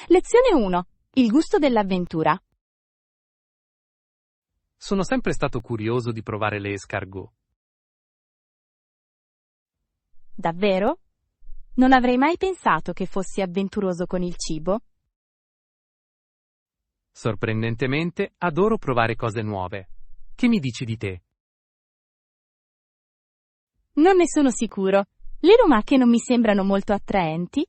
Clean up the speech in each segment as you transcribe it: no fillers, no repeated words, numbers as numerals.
Lezione 1. Il gusto dell'avventura. Sono sempre stato curioso di provare le escargot. Davvero? Non avrei mai pensato che fossi avventuroso con il cibo. Sorprendentemente, adoro provare cose nuove. Che mi dici di te? Non ne sono sicuro. Le lumache non mi sembrano molto attraenti.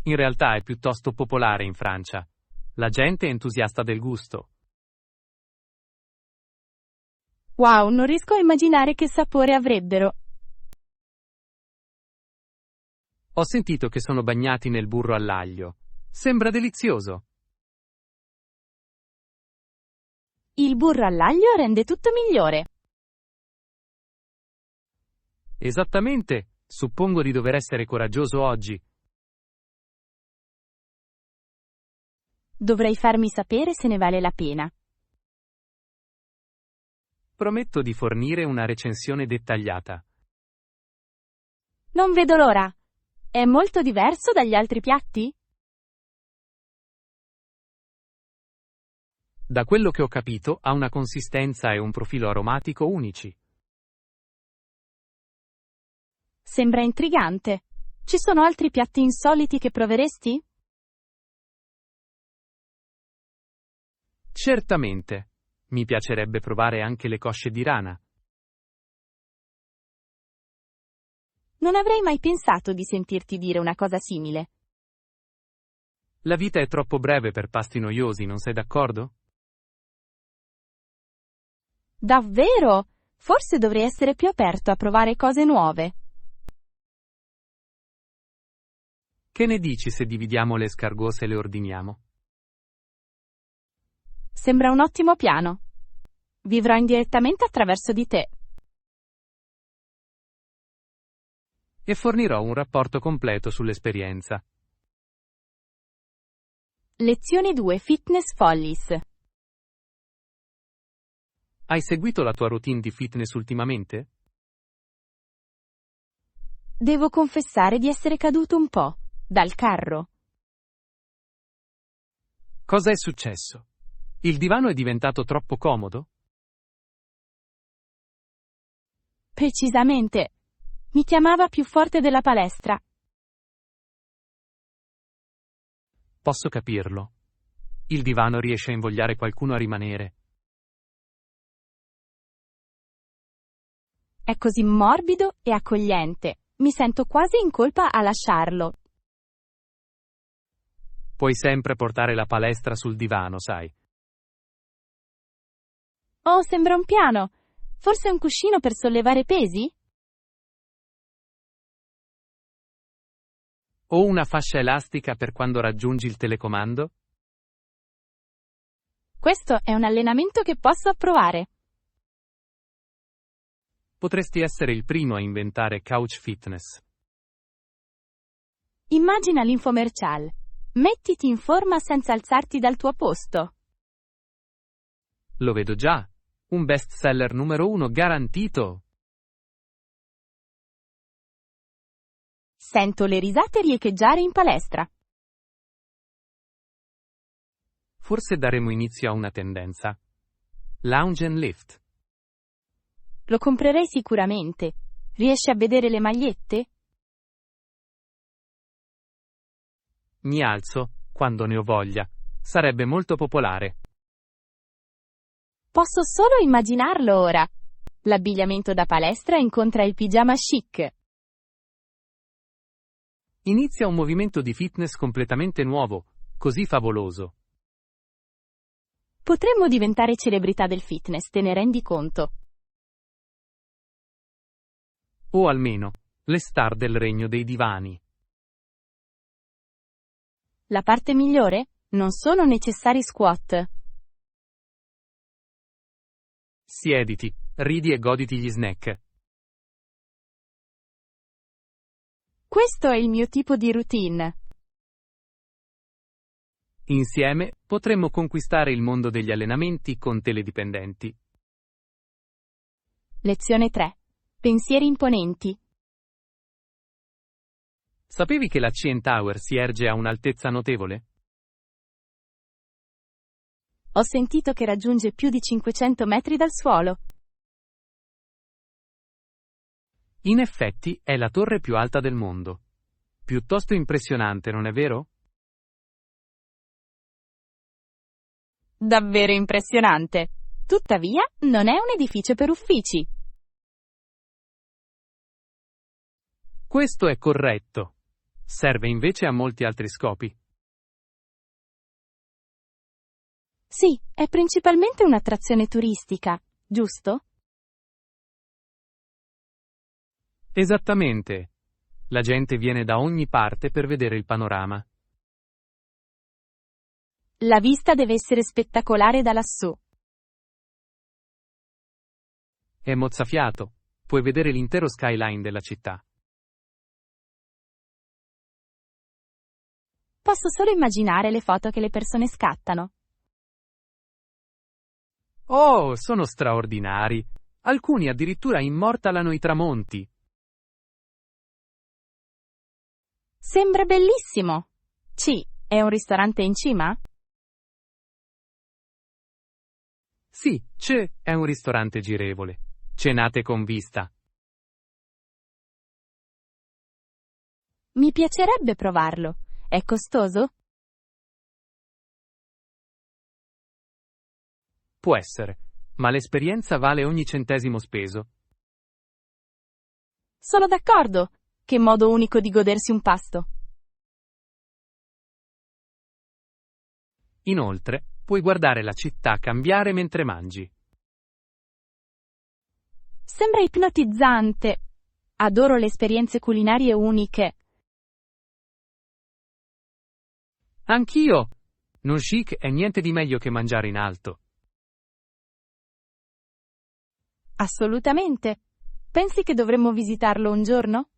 In realtà è piuttosto popolare in Francia. La gente è entusiasta del gusto. Wow, non riesco a immaginare che sapore avrebbero. Ho sentito che sono bagnati nel burro all'aglio. Sembra delizioso. Il burro all'aglio rende tutto migliore. Esattamente. Suppongo di dover essere coraggioso oggi. Dovrei farmi sapere se ne vale la pena. Prometto di fornire una recensione dettagliata. Non vedo l'ora. È molto diverso dagli altri piatti? Da quello che ho capito, ha una consistenza e un profilo aromatico unici. Sembra intrigante. Ci sono altri piatti insoliti che proveresti? Certamente. Mi piacerebbe provare anche le cosce di rana. Non avrei mai pensato di sentirti dire una cosa simile. La vita è troppo breve per pasti noiosi, non sei d'accordo? Davvero? Forse dovrei essere più aperto a provare cose nuove. Che ne dici se dividiamo le escargot e le ordiniamo? Sembra un ottimo piano. Vivrò indirettamente attraverso di te. E fornirò un rapporto completo sull'esperienza. Lezione 2. Fitness Follies. Hai seguito la tua routine di fitness ultimamente? Devo confessare di essere caduto un po' dal carro. Cosa è successo? Il divano è diventato troppo comodo? Precisamente. Mi chiamava più forte della palestra. Posso capirlo. Il divano riesce a invogliare qualcuno a rimanere. È così morbido e accogliente. Mi sento quasi in colpa a lasciarlo. Puoi sempre portare la palestra sul divano, sai. Oh, sembra un piano. Forse un cuscino per sollevare pesi? O una fascia elastica per quando raggiungi il telecomando? Questo è un allenamento che posso approvare. Potresti essere il primo a inventare couch fitness. Immagina l'infomercial. Mettiti in forma senza alzarti dal tuo posto. Lo vedo già. Un best seller numero 1 garantito. Sento le risate riecheggiare in palestra. Forse daremo inizio a una tendenza. Lounge and lift. Lo comprerei sicuramente. Riesci a vedere le magliette? Mi alzo, quando ne ho voglia. Sarebbe molto popolare. Posso solo immaginarlo ora. L'abbigliamento da palestra incontra il pigiama chic. Inizia un movimento di fitness completamente nuovo, così favoloso. Potremmo diventare celebrità del fitness, te ne rendi conto? O almeno, le star del regno dei divani. La parte migliore? Non sono necessari squat. Siediti, ridi e goditi gli snack. Questo è il mio tipo di routine. Insieme potremmo conquistare il mondo degli allenamenti con teledipendenti. Lezione 3. Pensieri imponenti. Sapevi che la CN Tower si erge a un'altezza notevole? Ho sentito che raggiunge più di 500 metri dal suolo. In effetti è la torre più alta del mondo. Piuttosto impressionante, non è vero? Davvero impressionante. Tuttavia, non è un edificio per uffici. Questo è corretto. Serve invece a molti altri scopi. Sì, è principalmente un'attrazione turistica, giusto? Esattamente. La gente viene da ogni parte per vedere il panorama. La vista deve essere spettacolare da lassù. È mozzafiato. Puoi vedere l'intero skyline della città. Posso solo immaginare le foto che le persone scattano. Oh, sono straordinari. Alcuni addirittura immortalano i tramonti. Sembra bellissimo. È un ristorante in cima? Sì, è un ristorante girevole. Cenate con vista. Mi piacerebbe provarlo. È costoso? Può essere, ma l'esperienza vale ogni centesimo speso. Sono d'accordo. Che modo unico di godersi un pasto. Inoltre, puoi guardare la città cambiare mentre mangi. Sembra ipnotizzante. Adoro le esperienze culinarie uniche. Anch'io! Non chic è niente di meglio che mangiare in alto. Assolutamente. Pensi che dovremmo visitarlo un giorno?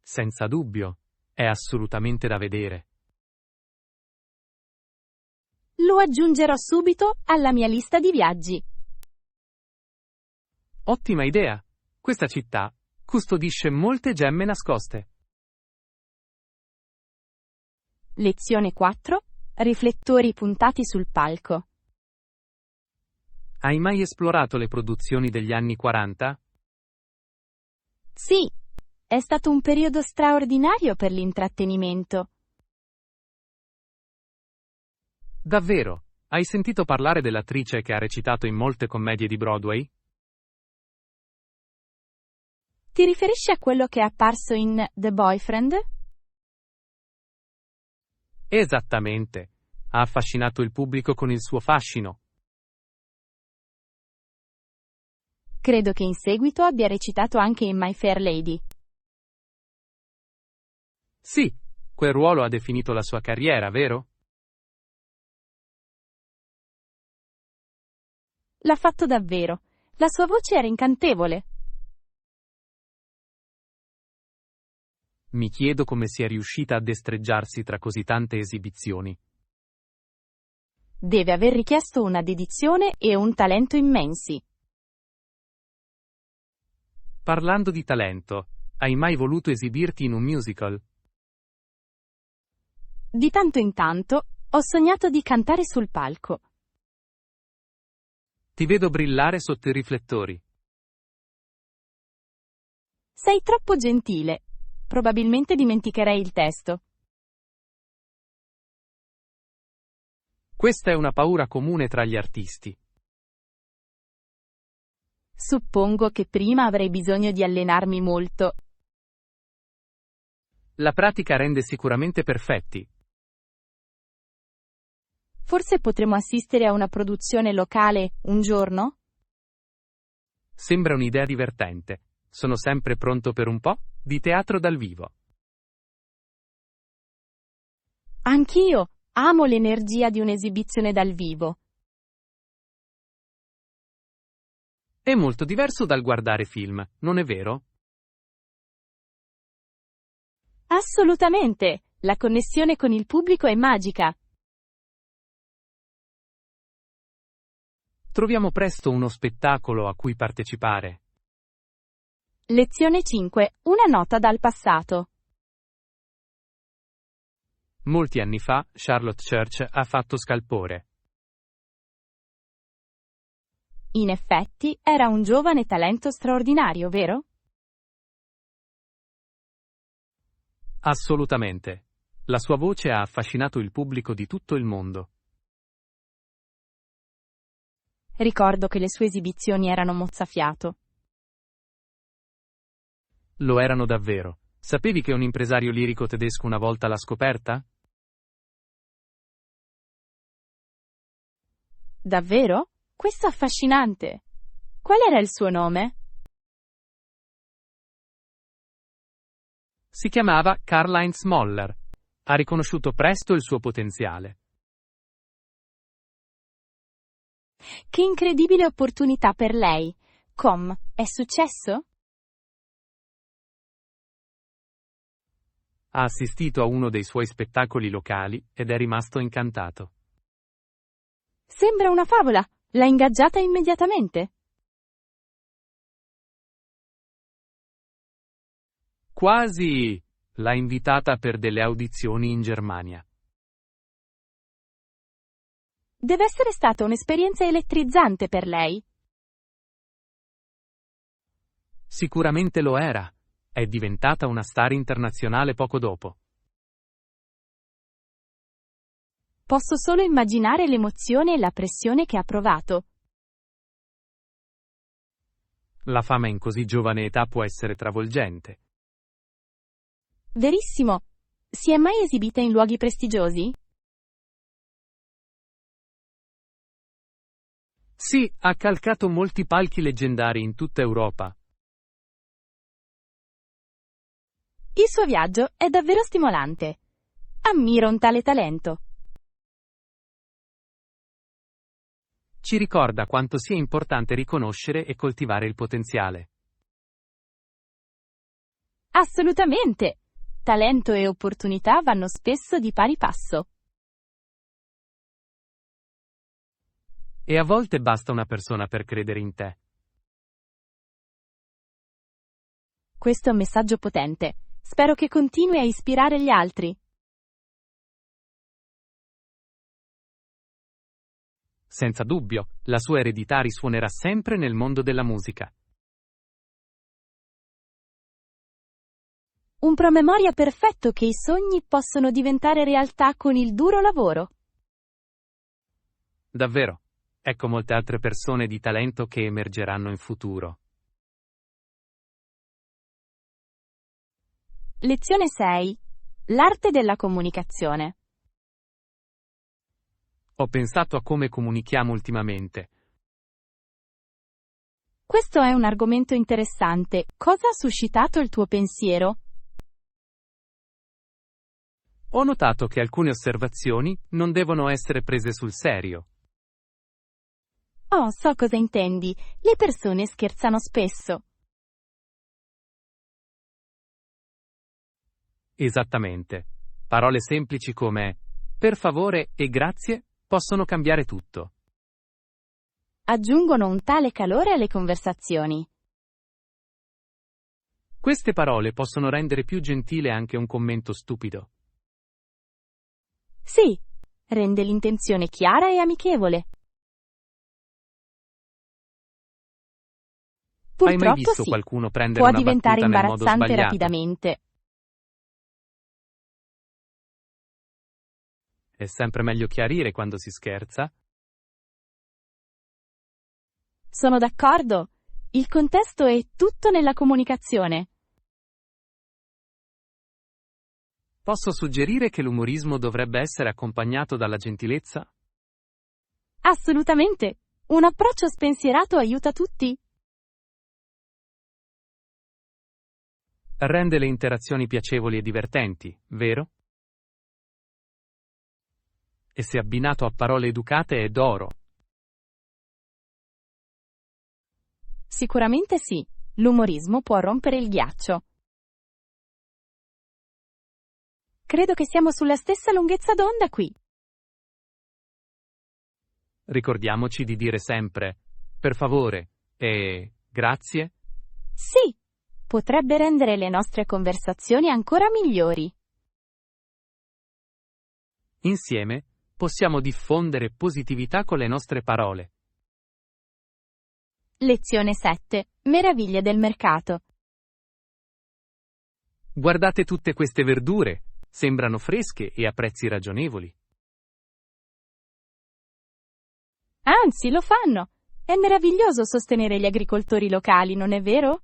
Senza dubbio, è assolutamente da vedere. Lo aggiungerò subito alla mia lista di viaggi. Ottima idea! Questa città custodisce molte gemme nascoste. Lezione 4. Riflettori puntati sul palco. Hai mai esplorato le produzioni degli anni 40? Sì, è stato un periodo straordinario per l'intrattenimento. Davvero? Hai sentito parlare dell'attrice che ha recitato in molte commedie di Broadway? Ti riferisci a quello che è apparso in The Boyfriend? Esattamente. Ha affascinato il pubblico con il suo fascino. Credo che in seguito abbia recitato anche in My Fair Lady. Sì, quel ruolo ha definito la sua carriera, vero? L'ha fatto davvero. La sua voce era incantevole. Mi chiedo come sia riuscita a destreggiarsi tra così tante esibizioni. Deve aver richiesto una dedizione e un talento immensi. Parlando di talento, hai mai voluto esibirti in un musical? Di tanto in tanto, ho sognato di cantare sul palco. Ti vedo brillare sotto i riflettori. Sei troppo gentile. Probabilmente dimenticherei il testo. Questa è una paura comune tra gli artisti. Suppongo che prima avrei bisogno di allenarmi molto. La pratica rende sicuramente perfetti. Forse potremo assistere a una produzione locale un giorno? Sembra un'idea divertente. Sono sempre pronto per un po' di teatro dal vivo. Anch'io amo l'energia di un'esibizione dal vivo. È molto diverso dal guardare film, non è vero? Assolutamente! La connessione con il pubblico è magica. Troviamo presto uno spettacolo a cui partecipare. Lezione 5. Una nota dal passato. Molti anni fa, Charlotte Church ha fatto scalpore. In effetti, era un giovane talento straordinario, vero? Assolutamente. La sua voce ha affascinato il pubblico di tutto il mondo. Ricordo che le sue esibizioni erano mozzafiato. Lo erano davvero. Sapevi che un impresario lirico tedesco una volta l'ha scoperta? Davvero? Questo è affascinante. Qual era il suo nome? Si chiamava Karl-Heinz Moller. Ha riconosciuto presto il suo potenziale. Che incredibile opportunità per lei. È successo? Ha assistito a uno dei suoi spettacoli locali ed è rimasto incantato. Sembra una favola. L'ha ingaggiata immediatamente. Quasi l'ha invitata per delle audizioni in Germania. Deve essere stata un'esperienza elettrizzante per lei. Sicuramente lo era. È diventata una star internazionale poco dopo. Posso solo immaginare l'emozione e la pressione che ha provato. La fama in così giovane età può essere travolgente. Verissimo. Si è mai esibita in luoghi prestigiosi? Sì, ha calcato molti palchi leggendari in tutta Europa. Il suo viaggio è davvero stimolante. Ammiro un tale talento. Ci ricorda quanto sia importante riconoscere e coltivare il potenziale. Assolutamente. Talento e opportunità vanno spesso di pari passo. E a volte basta una persona per credere in te. Questo è un messaggio potente. Spero che continui a ispirare gli altri. Senza dubbio, la sua eredità risuonerà sempre nel mondo della musica. Un promemoria perfetto che i sogni possono diventare realtà con il duro lavoro. Davvero. Ecco molte altre persone di talento che emergeranno in futuro. Lezione 6. L'arte della comunicazione. Ho pensato a come comunichiamo ultimamente. Questo è un argomento interessante. Cosa ha suscitato il tuo pensiero? Ho notato che alcune osservazioni non devono essere prese sul serio. Oh, so cosa intendi. Le persone scherzano spesso. Esattamente. Parole semplici come per favore e grazie possono cambiare tutto. Aggiungono un tale calore alle conversazioni. Queste parole possono rendere più gentile anche un commento stupido. Sì, rende l'intenzione chiara e amichevole. Hai mai Purtroppo visto sì, qualcuno prendere può una diventare battuta nel modo imbarazzante sbagliato? rapidamente. È sempre meglio chiarire quando si scherza. Sono d'accordo. Il contesto è tutto nella comunicazione. Posso suggerire che l'umorismo dovrebbe essere accompagnato dalla gentilezza? Assolutamente. Un approccio spensierato aiuta tutti. Rende le interazioni piacevoli e divertenti, vero? E se abbinato a parole educate è d'oro. Sicuramente sì. L'umorismo può rompere il ghiaccio. Credo che siamo sulla stessa lunghezza d'onda qui. Ricordiamoci di dire sempre per favore e grazie. Sì, potrebbe rendere le nostre conversazioni ancora migliori. Insieme possiamo diffondere positività con le nostre parole. Lezione 7. Meraviglie del mercato. Guardate tutte queste verdure, sembrano fresche e a prezzi ragionevoli. Anzi, lo fanno! È meraviglioso sostenere gli agricoltori locali, non è vero?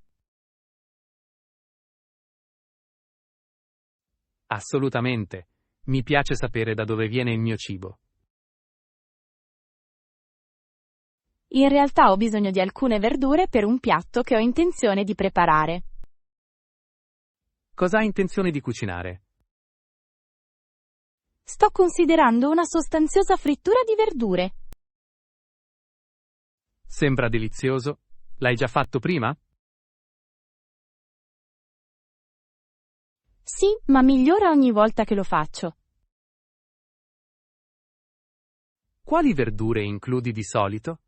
Assolutamente. Mi piace sapere da dove viene il mio cibo. In realtà ho bisogno di alcune verdure per un piatto che ho intenzione di preparare. Cosa hai intenzione di cucinare? Sto considerando una sostanziosa frittura di verdure. Sembra delizioso. L'hai già fatto prima? Sì, ma migliora ogni volta che lo faccio. Quali verdure includi di solito?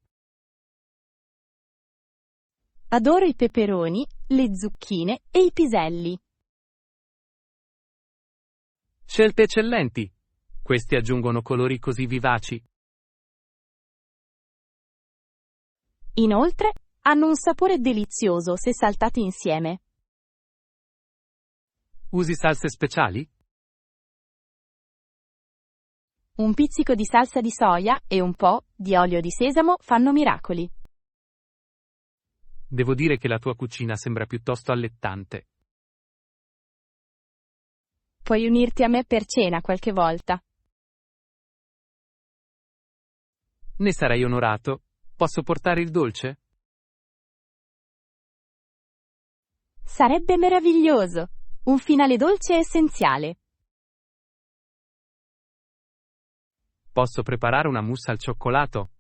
Adoro i peperoni, le zucchine e i piselli. Scelte eccellenti. Questi aggiungono colori così vivaci. Inoltre, hanno un sapore delizioso se saltati insieme. Usi salse speciali? Un pizzico di salsa di soia e un po' di olio di sesamo fanno miracoli. Devo dire che la tua cucina sembra piuttosto allettante. Puoi unirti a me per cena qualche volta. Ne sarei onorato. Posso portare il dolce? Sarebbe meraviglioso! Un finale dolce è essenziale. Posso preparare una mousse al cioccolato?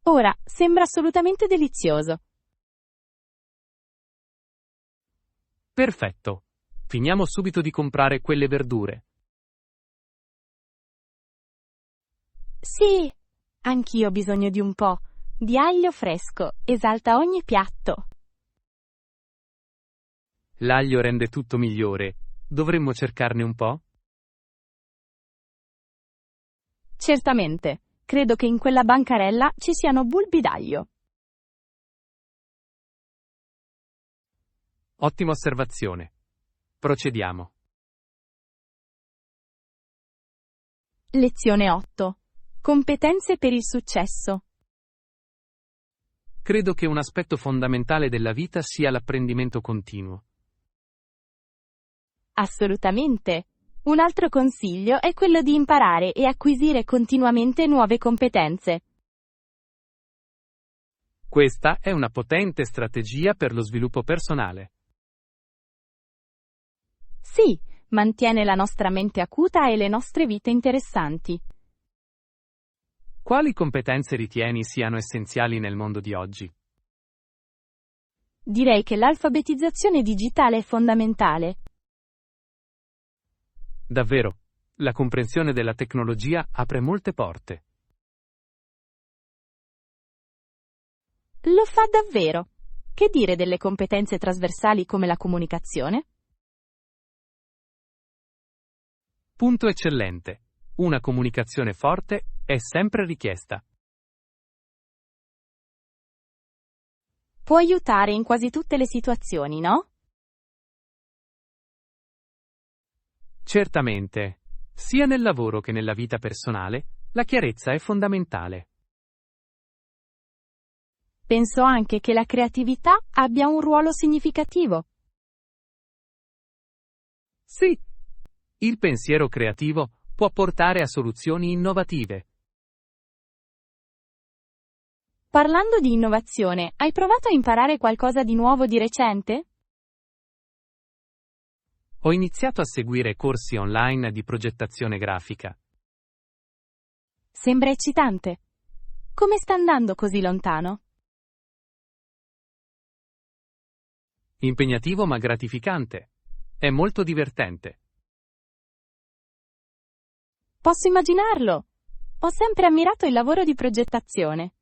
Ora, sembra assolutamente delizioso. Perfetto. Finiamo subito di comprare quelle verdure. Sì, anch'io ho bisogno di un po' di aglio fresco, esalta ogni piatto. L'aglio rende tutto migliore. Dovremmo cercarne un po'? Certamente, credo che in quella bancarella ci siano bulbi d'aglio. Ottima osservazione. Procediamo. Lezione 8. Competenze per il successo. Credo che un aspetto fondamentale della vita sia l'apprendimento continuo. Assolutamente. Un altro consiglio è quello di imparare e acquisire continuamente nuove competenze. Questa è una potente strategia per lo sviluppo personale. Sì, mantiene la nostra mente acuta e le nostre vite interessanti. Quali competenze ritieni siano essenziali nel mondo di oggi? Direi che l'alfabetizzazione digitale è fondamentale. Davvero, la comprensione della tecnologia apre molte porte. Lo fa davvero. Che dire delle competenze trasversali come la comunicazione? Punto eccellente. Una comunicazione forte è sempre richiesta. Può aiutare in quasi tutte le situazioni, no? Certamente, sia nel lavoro che nella vita personale, la chiarezza è fondamentale. Penso anche che la creatività abbia un ruolo significativo. Sì, il pensiero creativo può portare a soluzioni innovative. Parlando di innovazione, hai provato a imparare qualcosa di nuovo di recente? Ho iniziato a seguire corsi online di progettazione grafica. Sembra eccitante. Come sta andando così lontano? Impegnativo ma gratificante. È molto divertente. Posso immaginarlo. Ho sempre ammirato il lavoro di progettazione.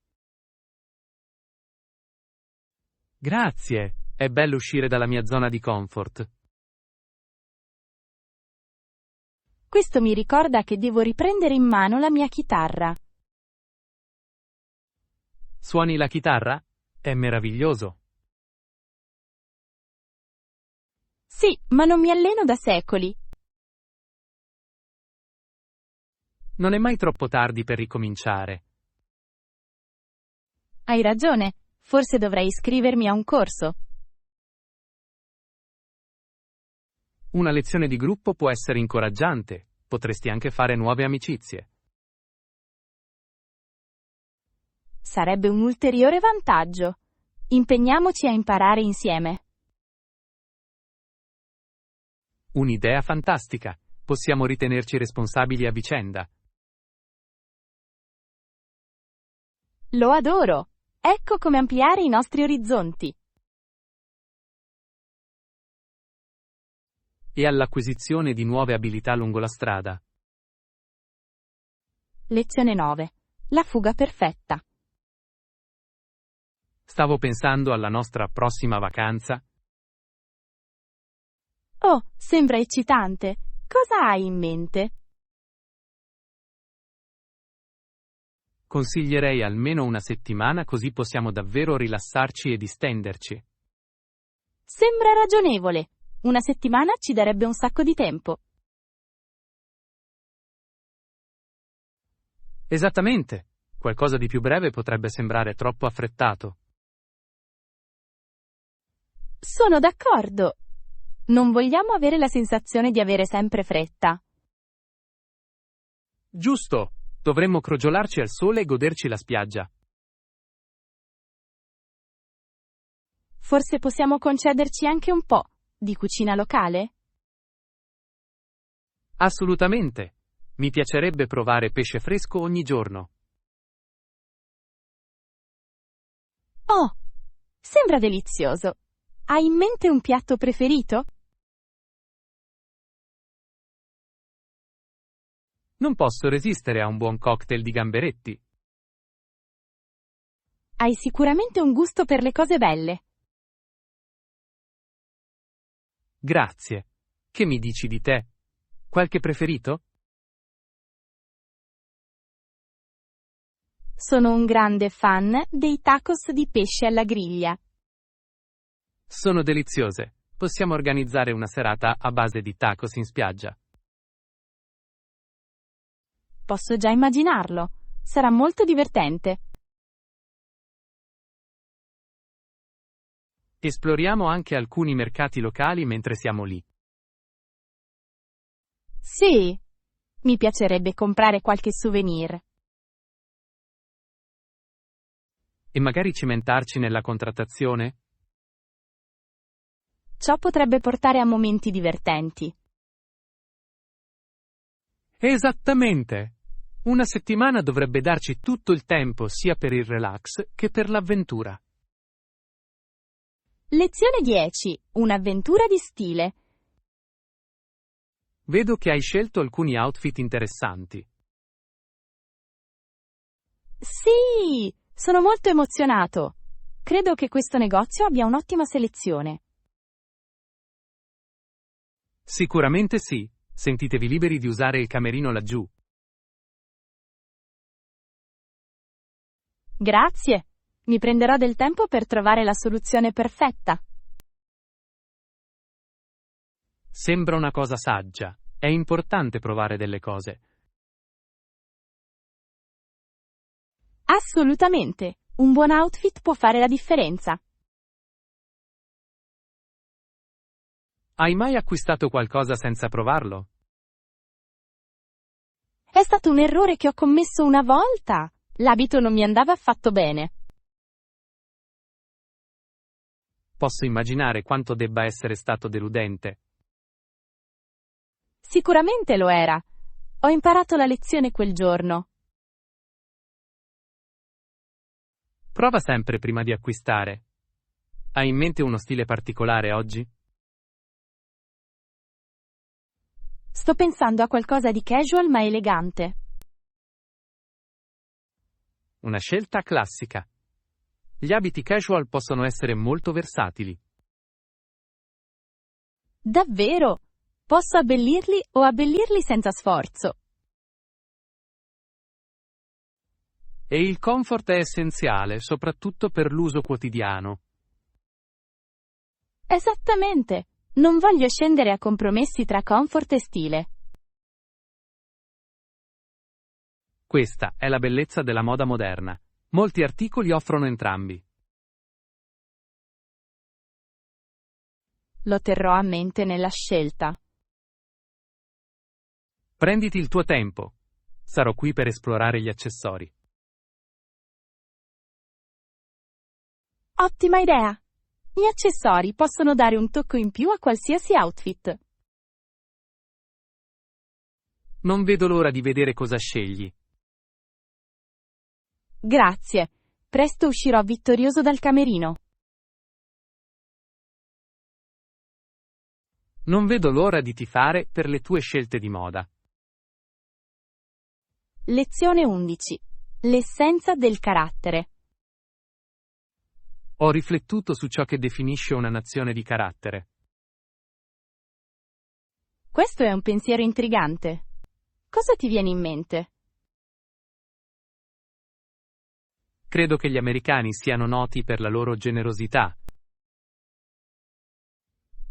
Grazie, è bello uscire dalla mia zona di comfort. Questo mi ricorda che devo riprendere in mano la mia chitarra. Suoni la chitarra? È meraviglioso. Sì, ma non mi alleno da secoli. Non è mai troppo tardi per ricominciare. Hai ragione, forse dovrei iscrivermi a un corso. Una lezione di gruppo può essere incoraggiante, potresti anche fare nuove amicizie. Sarebbe un ulteriore vantaggio. Impegniamoci a imparare insieme. Un'idea fantastica, possiamo ritenerci responsabili a vicenda. Lo adoro! Ecco come ampliare i nostri orizzonti. E all'acquisizione di nuove abilità lungo la strada. Lezione 9. La fuga perfetta. Stavo pensando alla nostra prossima vacanza. Oh, sembra eccitante. Cosa hai in mente? Consiglierei almeno una settimana, così possiamo davvero rilassarci e distenderci. Sembra ragionevole. Una settimana ci darebbe un sacco di tempo. Esattamente. Qualcosa di più breve potrebbe sembrare troppo affrettato. Sono d'accordo. Non vogliamo avere la sensazione di avere sempre fretta. Giusto! Dovremmo crogiolarci al sole e goderci la spiaggia. Forse possiamo concederci anche un po' di cucina locale? Assolutamente. Mi piacerebbe provare pesce fresco ogni giorno. Oh, sembra delizioso. Hai in mente un piatto preferito? Non posso resistere a un buon cocktail di gamberetti. Hai sicuramente un gusto per le cose belle. Grazie. Che mi dici di te? Qualche preferito? Sono un grande fan dei tacos di pesce alla griglia. Sono deliziose. Possiamo organizzare una serata a base di tacos in spiaggia. Posso già immaginarlo. Sarà molto divertente. Esploriamo anche alcuni mercati locali mentre siamo lì. Sì, mi piacerebbe comprare qualche souvenir. E magari cimentarci nella contrattazione? Ciò potrebbe portare a momenti divertenti. Esattamente! Una settimana dovrebbe darci tutto il tempo sia per il relax che per l'avventura. Lezione 10. Un'avventura di stile. Vedo che hai scelto alcuni outfit interessanti. Sì, sono molto emozionato. Credo che questo negozio abbia un'ottima selezione. Sicuramente sì. Sentitevi liberi di usare il camerino laggiù. Grazie. Mi prenderò del tempo per trovare la soluzione perfetta. Sembra una cosa saggia. È importante provare delle cose. Assolutamente. Un buon outfit può fare la differenza. Hai mai acquistato qualcosa senza provarlo? È stato un errore che ho commesso una volta. L'abito non mi andava affatto bene. Posso immaginare quanto debba essere stato deludente. Sicuramente lo era. Ho imparato la lezione quel giorno. Prova sempre prima di acquistare. Hai in mente uno stile particolare oggi? Sto pensando a qualcosa di casual ma elegante. Una scelta classica. Gli abiti casual possono essere molto versatili. Davvero? Posso abbellirli o abbellirli senza sforzo? E il comfort è essenziale, soprattutto per l'uso quotidiano. Esattamente. Non voglio scendere a compromessi tra comfort e stile. Questa è la bellezza della moda moderna. Molti articoli offrono entrambi. Lo terrò a mente nella scelta. Prenditi il tuo tempo. Sarò qui per esplorare gli accessori. Ottima idea! Gli accessori possono dare un tocco in più a qualsiasi outfit. Non vedo l'ora di vedere cosa scegli. Grazie. Presto uscirò vittorioso dal camerino. Non vedo l'ora di tifare per le tue scelte di moda. Lezione 11. L'essenza del carattere. Ho riflettuto su ciò che definisce una nazione di carattere. Questo è un pensiero intrigante. Cosa ti viene in mente? Credo che gli americani siano noti per la loro generosità.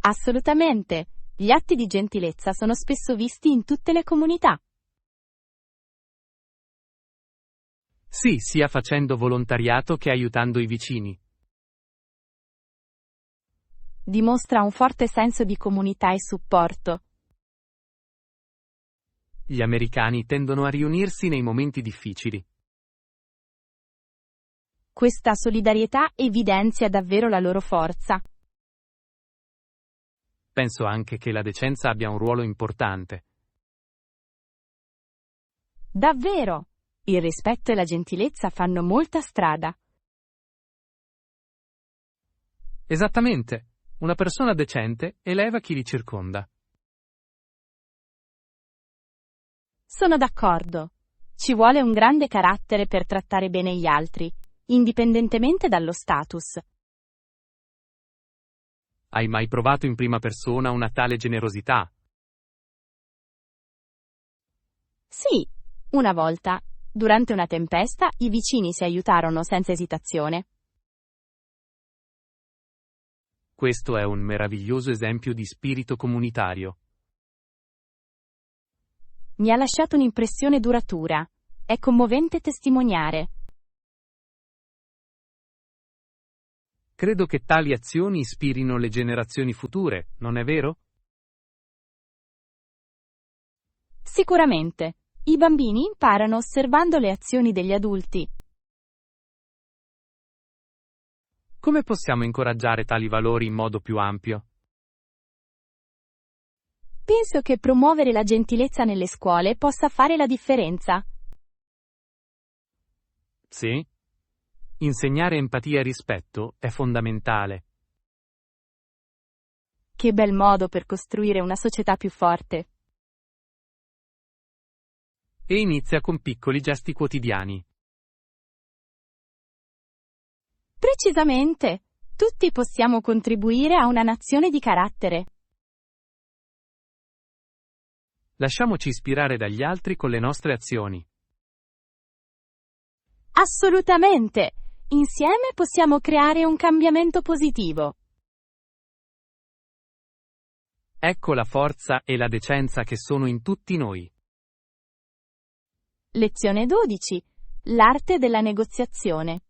Assolutamente. Gli atti di gentilezza sono spesso visti in tutte le comunità. Sì, sia facendo volontariato che aiutando i vicini. Dimostra un forte senso di comunità e supporto. Gli americani tendono a riunirsi nei momenti difficili. Questa solidarietà evidenzia davvero la loro forza. Penso anche che la decenza abbia un ruolo importante. Davvero! Il rispetto e la gentilezza fanno molta strada. Esattamente. Una persona decente eleva chi li circonda. Sono d'accordo. Ci vuole un grande carattere per trattare bene gli altri, indipendentemente dallo status. Hai mai provato in prima persona una tale generosità? Sì, una volta, durante una tempesta, i vicini si aiutarono senza esitazione. Questo è un meraviglioso esempio di spirito comunitario. Mi ha lasciato un'impressione duratura. È commovente testimoniare. Credo che tali azioni ispirino le generazioni future, non è vero? Sicuramente. I bambini imparano osservando le azioni degli adulti. Come possiamo incoraggiare tali valori in modo più ampio? Penso che promuovere la gentilezza nelle scuole possa fare la differenza. Sì? Insegnare empatia e rispetto è fondamentale. Che bel modo per costruire una società più forte. E inizia con piccoli gesti quotidiani. Precisamente. Tutti possiamo contribuire a una nazione di carattere. Lasciamoci ispirare dagli altri con le nostre azioni. Assolutamente. Insieme possiamo creare un cambiamento positivo. Ecco la forza e la decenza che sono in tutti noi. Lezione 12. L'arte della negoziazione.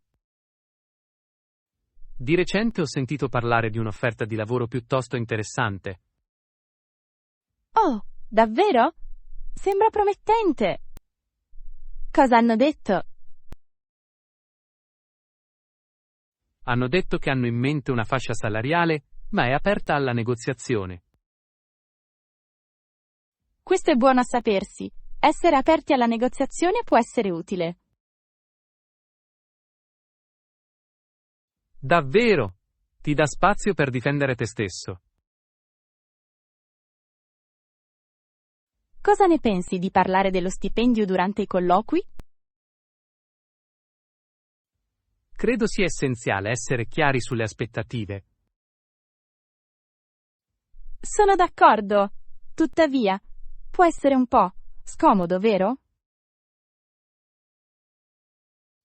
Di recente ho sentito parlare di un'offerta di lavoro piuttosto interessante. Oh, davvero? Sembra promettente. Cosa hanno detto? Hanno detto che hanno in mente una fascia salariale, ma è aperta alla negoziazione. Questo è buono a sapersi. Essere aperti alla negoziazione può essere utile. Davvero! Ti dà spazio per difendere te stesso. Cosa ne pensi di parlare dello stipendio durante i colloqui? Credo sia essenziale essere chiari sulle aspettative. Sono d'accordo. Tuttavia, può essere un po' scomodo, vero?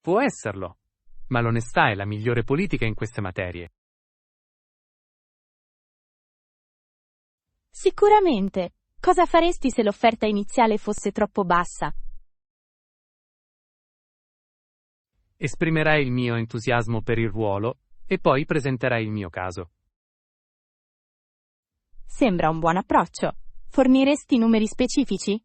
Può esserlo, ma l'onestà è la migliore politica in queste materie. Sicuramente. Cosa faresti se l'offerta iniziale fosse troppo bassa? Esprimerai il mio entusiasmo per il ruolo e poi presenterai il mio caso. Sembra un buon approccio. Forniresti numeri specifici?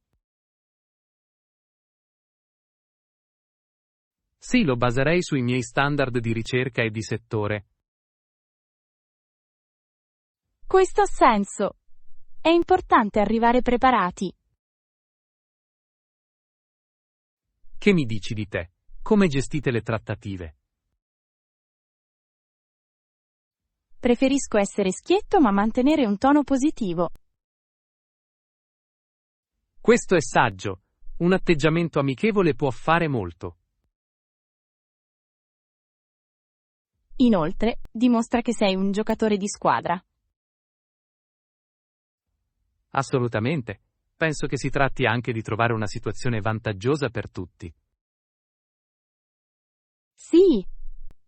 Sì, lo baserei sui miei standard di ricerca e di settore. Questo ha senso. È importante arrivare preparati. Che mi dici di te? Come gestite le trattative? Preferisco essere schietto ma mantenere un tono positivo. Questo è saggio. Un atteggiamento amichevole può fare molto. Inoltre, dimostra che sei un giocatore di squadra. Assolutamente. Penso che si tratti anche di trovare una situazione vantaggiosa per tutti. Sì,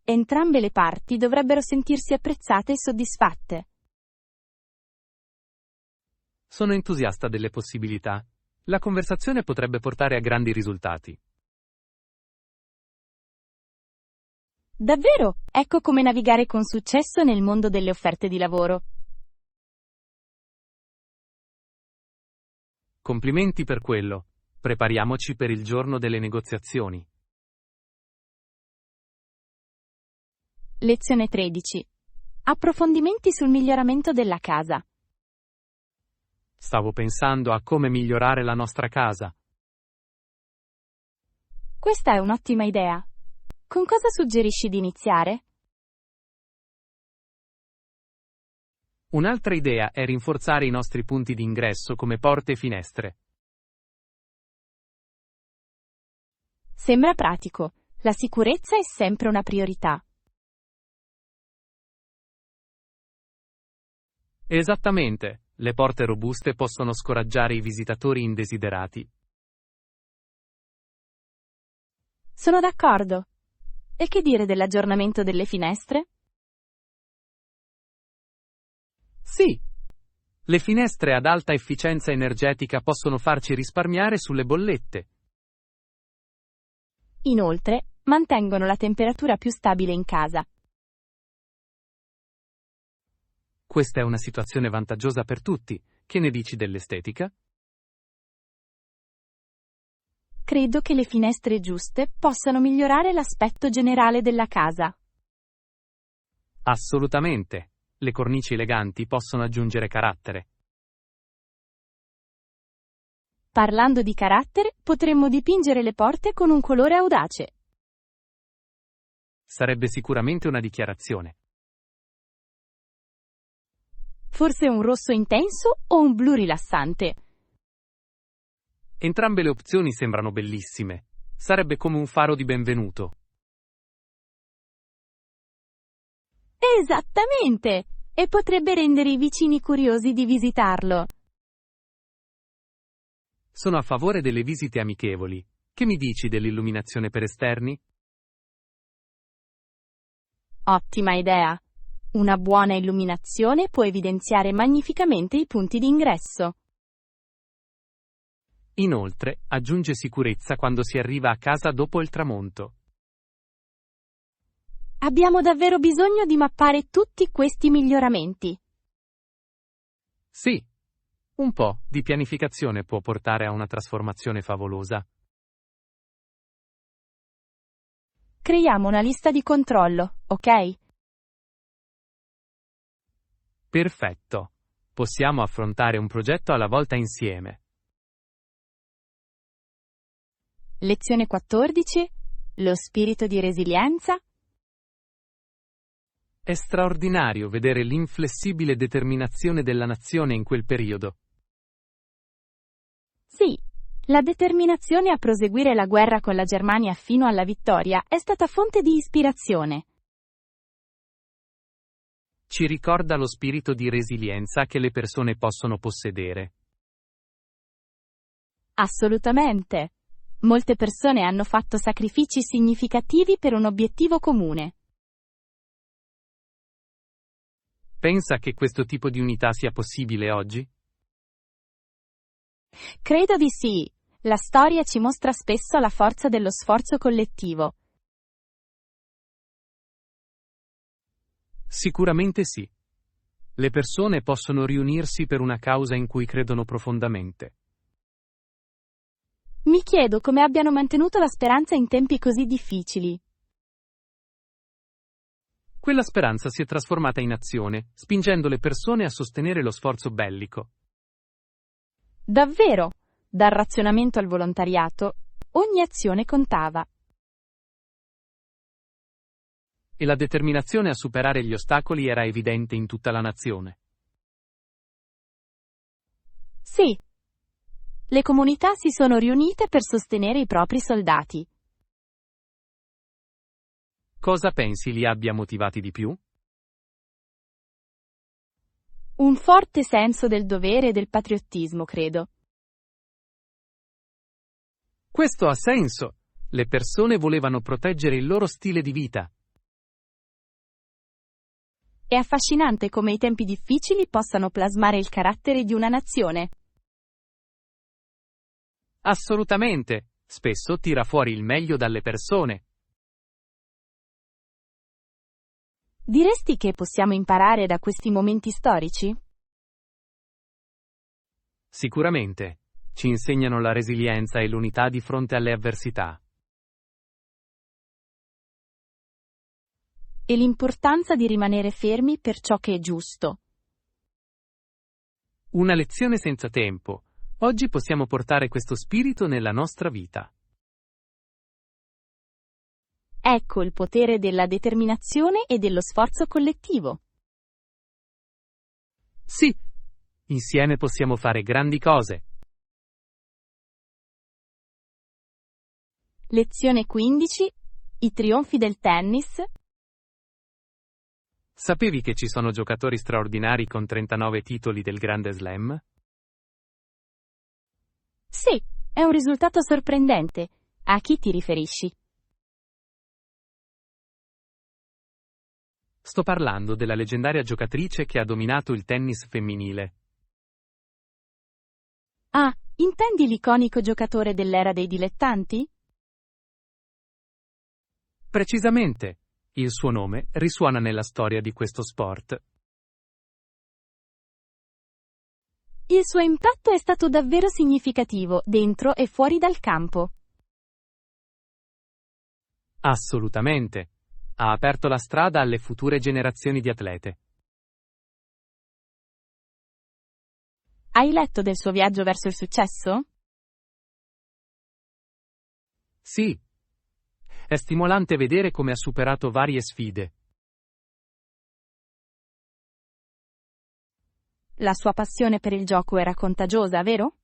entrambe le parti dovrebbero sentirsi apprezzate e soddisfatte. Sono entusiasta delle possibilità. La conversazione potrebbe portare a grandi risultati. Davvero? Ecco come navigare con successo nel mondo delle offerte di lavoro. Complimenti per quello. Prepariamoci per il giorno delle negoziazioni. Lezione 13. Approfondimenti sul miglioramento della casa. Stavo pensando a come migliorare la nostra casa. Questa è un'ottima idea. Con cosa suggerisci di iniziare? Un'altra idea è rinforzare i nostri punti di ingresso come porte e finestre. Sembra pratico. La sicurezza è sempre una priorità. Esattamente. Le porte robuste possono scoraggiare i visitatori indesiderati. Sono d'accordo. E che dire dell'aggiornamento delle finestre? Sì. Le finestre ad alta efficienza energetica possono farci risparmiare sulle bollette. Inoltre, mantengono la temperatura più stabile in casa. Questa è una situazione vantaggiosa per tutti. Che ne dici dell'estetica? Credo che le finestre giuste possano migliorare l'aspetto generale della casa. Assolutamente. Le cornici eleganti possono aggiungere carattere. Parlando di carattere, potremmo dipingere le porte con un colore audace. Sarebbe sicuramente una dichiarazione. Forse un rosso intenso o un blu rilassante. Entrambe le opzioni sembrano bellissime. Sarebbe come un faro di benvenuto. Esattamente! E potrebbe rendere i vicini curiosi di visitarlo. Sono a favore delle visite amichevoli. Che mi dici dell'illuminazione per esterni? Ottima idea! Una buona illuminazione può evidenziare magnificamente i punti di ingresso. Inoltre, aggiunge sicurezza quando si arriva a casa dopo il tramonto. Abbiamo davvero bisogno di mappare tutti questi miglioramenti. Sì, un po' di pianificazione può portare a una trasformazione favolosa. Creiamo una lista di controllo, ok? Perfetto. Possiamo affrontare un progetto alla volta insieme. Lezione 14. Lo spirito di resilienza. È straordinario vedere l'inflessibile determinazione della nazione in quel periodo. Sì, La determinazione a proseguire la guerra con la Germania fino alla vittoria è stata fonte di ispirazione. Ci ricorda lo spirito di resilienza che le persone possono possedere. Assolutamente. Molte persone hanno fatto sacrifici significativi per un obiettivo comune. Pensa che questo tipo di unità sia possibile oggi? Credo di sì. La storia ci mostra spesso la forza dello sforzo collettivo. Sicuramente sì. Le persone possono riunirsi per una causa in cui credono profondamente. Mi chiedo come abbiano mantenuto la speranza in tempi così difficili. Quella speranza si è trasformata in azione, spingendo le persone a sostenere lo sforzo bellico. Davvero, dal razionamento al volontariato, ogni azione contava. E la determinazione a superare gli ostacoli era evidente in tutta la nazione. Sì. Le comunità si sono riunite per sostenere i propri soldati. Cosa pensi li abbia motivati di più? Un forte senso del dovere e del patriottismo, credo. Questo ha senso. Le persone volevano proteggere il loro stile di vita. È affascinante come i tempi difficili possano plasmare il carattere di una nazione. Assolutamente. Spesso tira fuori il meglio dalle persone. Diresti che possiamo imparare da questi momenti storici? Sicuramente. Ci insegnano la resilienza e l'unità di fronte alle avversità. E l'importanza di rimanere fermi per ciò che è giusto. Una lezione senza tempo. Oggi possiamo portare questo spirito nella nostra vita. Ecco il potere della determinazione e dello sforzo collettivo. Sì, insieme possiamo fare grandi cose. Lezione 15. I trionfi del tennis. Sapevi che ci sono giocatori straordinari con 39 titoli del Grande Slam? Sì, è un risultato sorprendente. A chi ti riferisci? Sto parlando della leggendaria giocatrice che ha dominato il tennis femminile. Ah, intendi l'iconico giocatore dell'era dei dilettanti? Precisamente. Il suo nome risuona nella storia di questo sport. Il suo impatto è stato davvero significativo, dentro e fuori dal campo. Assolutamente. Ha aperto la strada alle future generazioni di atlete. Hai letto del suo viaggio verso il successo? Sì. È stimolante vedere come ha superato varie sfide. La sua passione per il gioco era contagiosa, vero?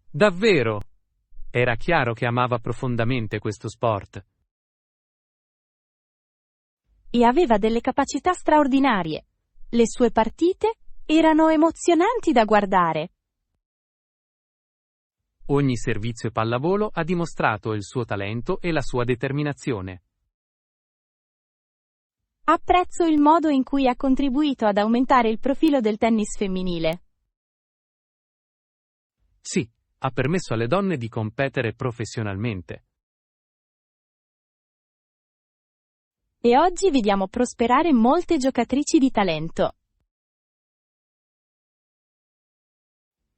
Davvero! Era chiaro che amava profondamente questo sport. E aveva delle capacità straordinarie. Le sue partite erano emozionanti da guardare. Ogni servizio pallavolo ha dimostrato il suo talento e la sua determinazione. Apprezzo il modo in cui ha contribuito ad aumentare il profilo del tennis femminile. Sì, ha permesso alle donne di competere professionalmente. E oggi vediamo prosperare molte giocatrici di talento.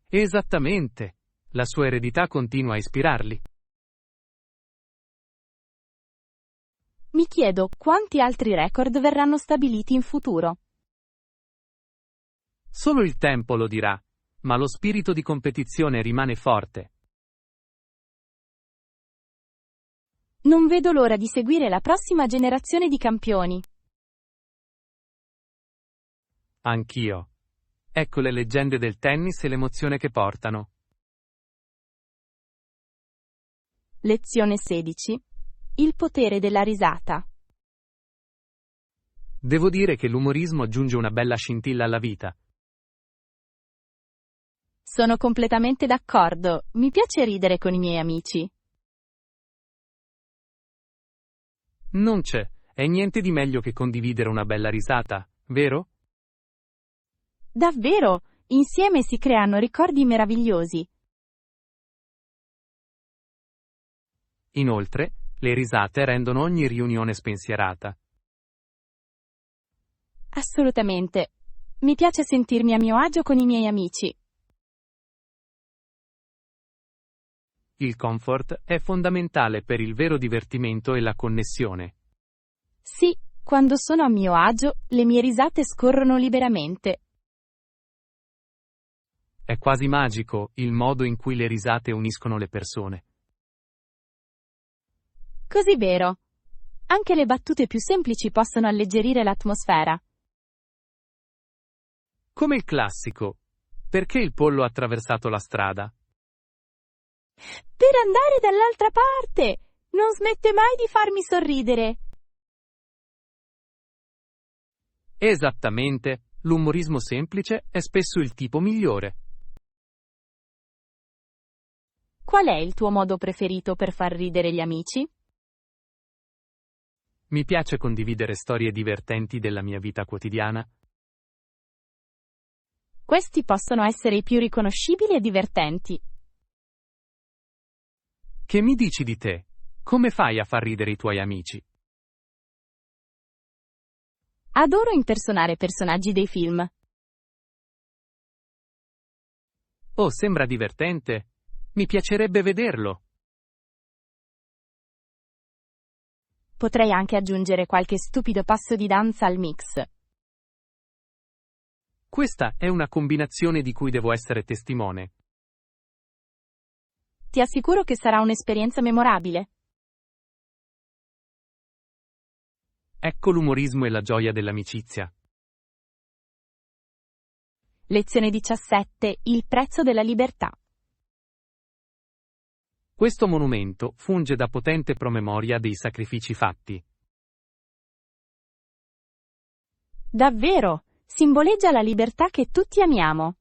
Esattamente. La sua eredità continua a ispirarli. Mi chiedo quanti altri record verranno stabiliti in futuro. Solo il tempo lo dirà, ma lo spirito di competizione rimane forte. Non vedo l'ora di seguire la prossima generazione di campioni. Anch'io. Ecco le leggende del tennis e l'emozione che portano. Lezione 16. Il potere della risata. Devo dire che l'umorismo aggiunge una bella scintilla alla vita. Sono completamente d'accordo, mi piace ridere con i miei amici. Non c'è, è niente di meglio che condividere una bella risata, vero? Davvero, insieme si creano ricordi meravigliosi. Inoltre, le risate rendono ogni riunione spensierata. Assolutamente. Mi piace sentirmi a mio agio con i miei amici. Il comfort è fondamentale per il vero divertimento e la connessione. Sì, quando sono a mio agio, le mie risate scorrono liberamente. È quasi magico il modo in cui le risate uniscono le persone. Così vero. Anche le battute più semplici possono alleggerire l'atmosfera. Come il classico. Perché il pollo ha attraversato la strada? Per andare dall'altra parte! Non smette mai di farmi sorridere. Esattamente, l'umorismo semplice è spesso il tipo migliore. Qual è il tuo modo preferito per far ridere gli amici? Mi piace condividere storie divertenti della mia vita quotidiana. Questi possono essere i più riconoscibili e divertenti. Che mi dici di te? Come fai a far ridere i tuoi amici? Adoro impersonare personaggi dei film. Oh, sembra divertente. Mi piacerebbe vederlo. Potrei anche aggiungere qualche stupido passo di danza al mix. Questa è una combinazione di cui devo essere testimone. Ti assicuro che sarà un'esperienza memorabile. Ecco l'umorismo e la gioia dell'amicizia. Lezione 17. Il prezzo della libertà. Questo monumento funge da potente promemoria dei sacrifici fatti. Davvero, simboleggia la libertà che tutti amiamo.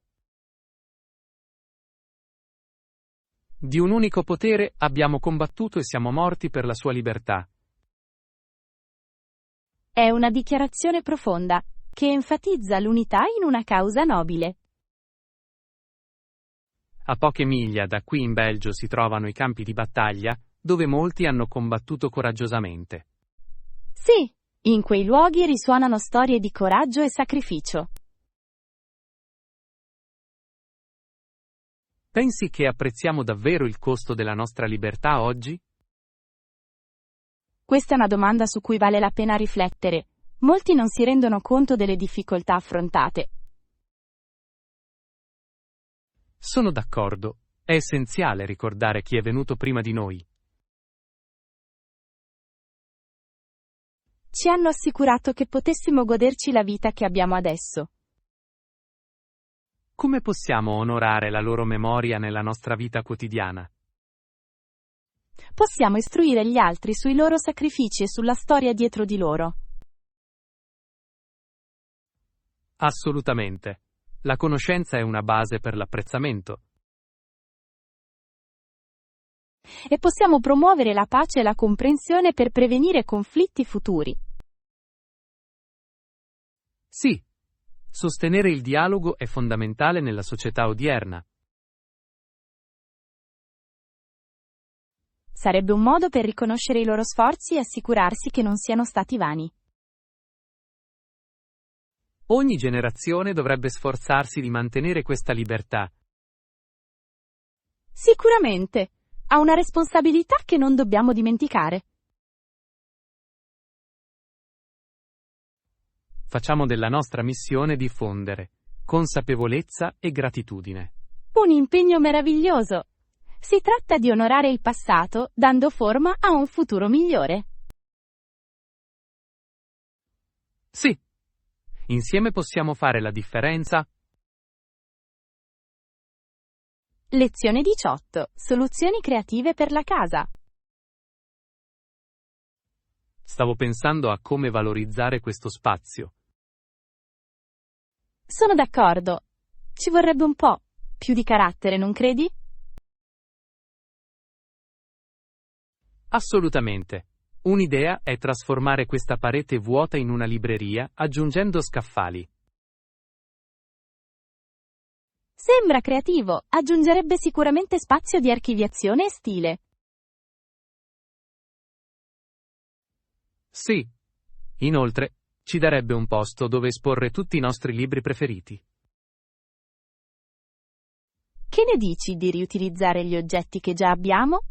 Di un unico potere abbiamo combattuto e siamo morti per la sua libertà. È una dichiarazione profonda, che enfatizza l'unità in una causa nobile. A poche miglia da qui in Belgio si trovano i campi di battaglia, dove molti hanno combattuto coraggiosamente. Sì, in quei luoghi risuonano storie di coraggio e sacrificio. Pensi che apprezziamo davvero il costo della nostra libertà oggi? Questa è una domanda su cui vale la pena riflettere. Molti non si rendono conto delle difficoltà affrontate. Sono d'accordo. È essenziale ricordare chi è venuto prima di noi. Ci hanno assicurato che potessimo goderci la vita che abbiamo adesso. Come possiamo onorare la loro memoria nella nostra vita quotidiana? Possiamo istruire gli altri sui loro sacrifici e sulla storia dietro di loro. Assolutamente. La conoscenza è una base per l'apprezzamento. E possiamo promuovere la pace e la comprensione per prevenire conflitti futuri. Sì. Sostenere il dialogo è fondamentale nella società odierna. Sarebbe un modo per riconoscere i loro sforzi e assicurarsi che non siano stati vani. Ogni generazione dovrebbe sforzarsi di mantenere questa libertà. Sicuramente. Ha una responsabilità che non dobbiamo dimenticare. Facciamo della nostra missione diffondere consapevolezza e gratitudine. Un impegno meraviglioso. Si tratta di onorare il passato, dando forma a un futuro migliore. Sì. Insieme possiamo fare la differenza Lezione 18. Soluzioni creative per la casa. Stavo pensando a come valorizzare questo spazio. Sono d'accordo. Ci vorrebbe un po' più di carattere, non credi? Assolutamente. Un'idea è trasformare questa parete vuota in una libreria aggiungendo scaffali. Sembra creativo, aggiungerebbe sicuramente spazio di archiviazione e stile. Sì. Inoltre, ci darebbe un posto dove esporre tutti i nostri libri preferiti. Che ne dici di riutilizzare gli oggetti che già abbiamo?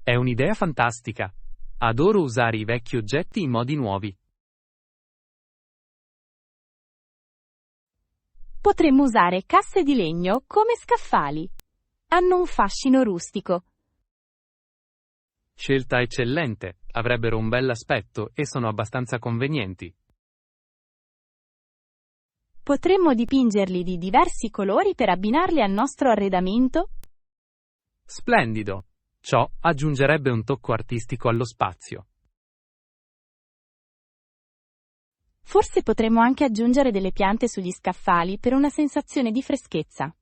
È un'idea fantastica. Adoro usare i vecchi oggetti in modi nuovi. Potremmo usare casse di legno come scaffali. Hanno un fascino rustico. Scelta eccellente, avrebbero un bell'aspetto e sono abbastanza convenienti. Potremmo dipingerli di diversi colori per abbinarli al nostro arredamento? Splendido! Ciò aggiungerebbe un tocco artistico allo spazio. Forse potremmo anche aggiungere delle piante sugli scaffali per una sensazione di freschezza.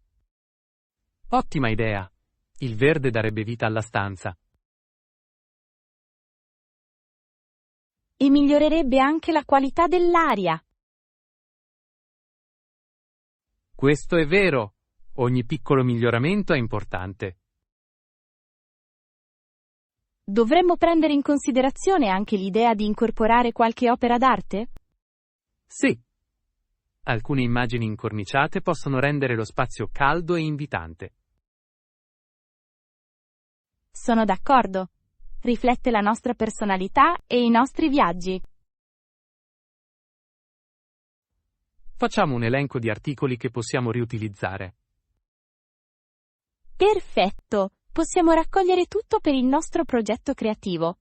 Ottima idea! Il verde darebbe vita alla stanza. E migliorerebbe anche la qualità dell'aria. Questo è vero! Ogni piccolo miglioramento è importante. Dovremmo prendere in considerazione anche l'idea di incorporare qualche opera d'arte? Sì. Alcune immagini incorniciate possono rendere lo spazio caldo e invitante. Sono d'accordo. Riflette la nostra personalità e i nostri viaggi. Facciamo un elenco di articoli che possiamo riutilizzare. Perfetto! Possiamo raccogliere tutto per il nostro progetto creativo.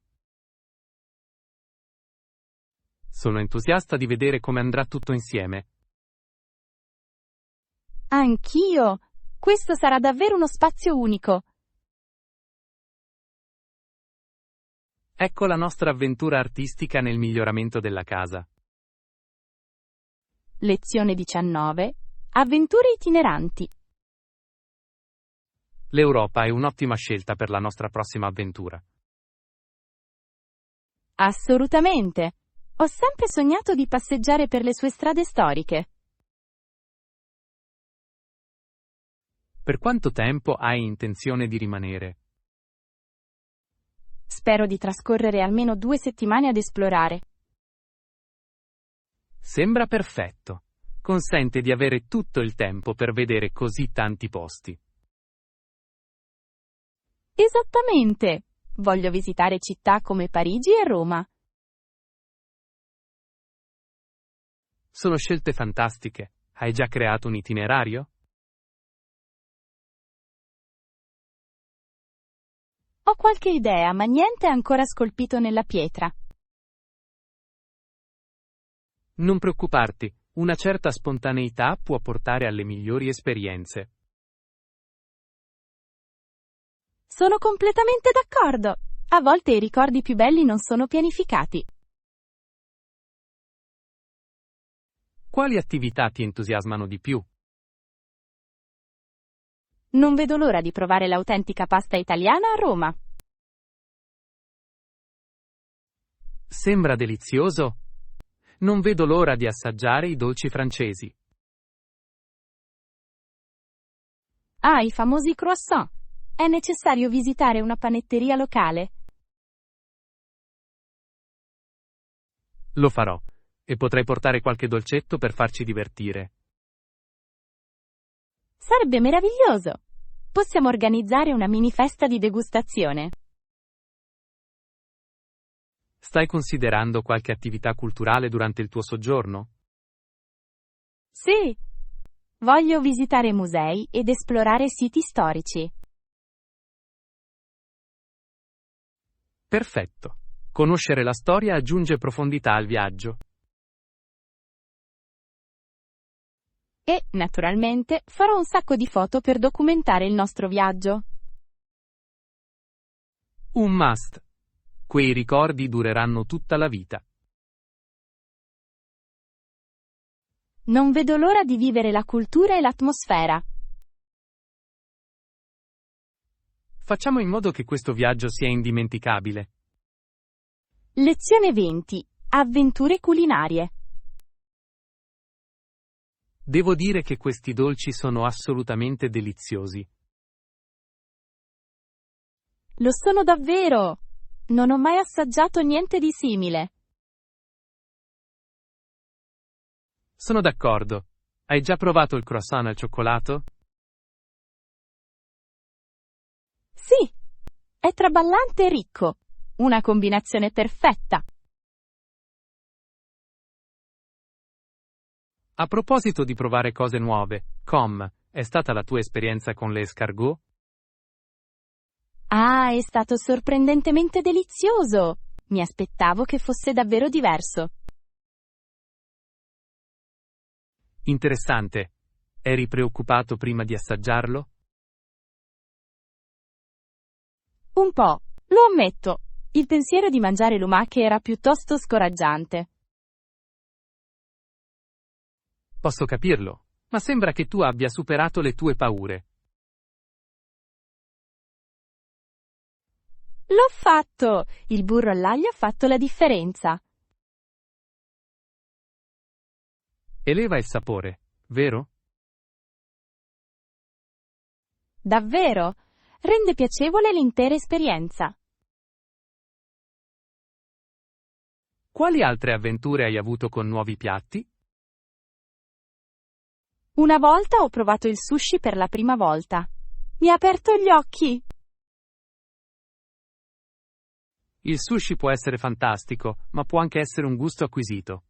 Sono entusiasta di vedere come andrà tutto insieme. Anch'io! Questo sarà davvero uno spazio unico. Ecco la nostra avventura artistica nel miglioramento della casa. Lezione 19. Avventure itineranti. L'Europa è un'ottima scelta per la nostra prossima avventura. Assolutamente. Ho sempre sognato di passeggiare per le sue strade storiche. Per quanto tempo hai intenzione di rimanere? Spero di trascorrere almeno 2 settimane ad esplorare. Sembra perfetto. Consente di avere tutto il tempo per vedere così tanti posti. Esattamente! Voglio visitare città come Parigi e Roma. Sono scelte fantastiche. Hai già creato un itinerario? Ho qualche idea, ma niente è ancora scolpito nella pietra. Non preoccuparti, una certa spontaneità può portare alle migliori esperienze. Sono completamente d'accordo. A volte i ricordi più belli non sono pianificati. Quali attività ti entusiasmano di più? Non vedo l'ora di provare l'autentica pasta italiana a Roma. Sembra delizioso. Non vedo l'ora di assaggiare i dolci francesi. Ah, i famosi croissant. È necessario visitare una panetteria locale. Lo farò. E potrei portare qualche dolcetto per farci divertire. Sarebbe meraviglioso. Possiamo organizzare una mini festa di degustazione. Stai considerando qualche attività culturale durante il tuo soggiorno? Sì. Voglio visitare musei ed esplorare siti storici. Perfetto. Conoscere la storia aggiunge profondità al viaggio. E, naturalmente, farò un sacco di foto per documentare il nostro viaggio. Un must. Quei ricordi dureranno tutta la vita. Non vedo l'ora di vivere la cultura e l'atmosfera. Facciamo in modo che questo viaggio sia indimenticabile. Lezione 20. Avventure culinarie. Devo dire che questi dolci sono assolutamente deliziosi. Lo sono davvero! Non ho mai assaggiato niente di simile. Sono d'accordo. Hai già provato il croissant al cioccolato? Sì, è traballante e ricco. Una combinazione perfetta. A proposito di provare cose nuove, è stata la tua esperienza con le escargot? Ah, è stato sorprendentemente delizioso! Mi aspettavo che fosse davvero diverso. Interessante. Eri preoccupato prima di assaggiarlo? Un po', lo ammetto. Il pensiero di mangiare lumache era piuttosto scoraggiante. Posso capirlo, ma sembra che tu abbia superato le tue paure. L'ho fatto! Il burro all'aglio ha fatto la differenza. Eleva il sapore, vero? Davvero? Rende piacevole l'intera esperienza. Quali altre avventure hai avuto con nuovi piatti? Una volta ho provato il sushi per la prima volta. Mi ha aperto gli occhi. Il sushi può essere fantastico, ma può anche essere un gusto acquisito.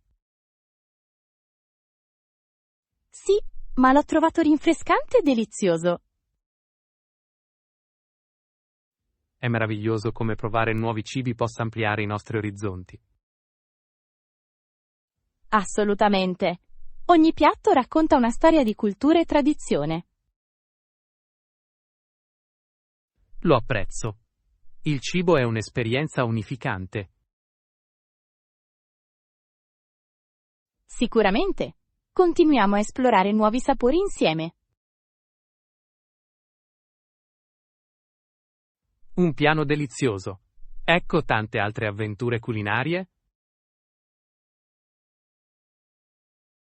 Sì, ma l'ho trovato rinfrescante e delizioso. È meraviglioso come provare nuovi cibi possa ampliare i nostri orizzonti. Assolutamente. Ogni piatto racconta una storia di cultura e tradizione. Lo apprezzo. Il cibo è un'esperienza unificante. Sicuramente. Continuiamo a esplorare nuovi sapori insieme. Un piano delizioso. Ecco tante altre avventure culinarie.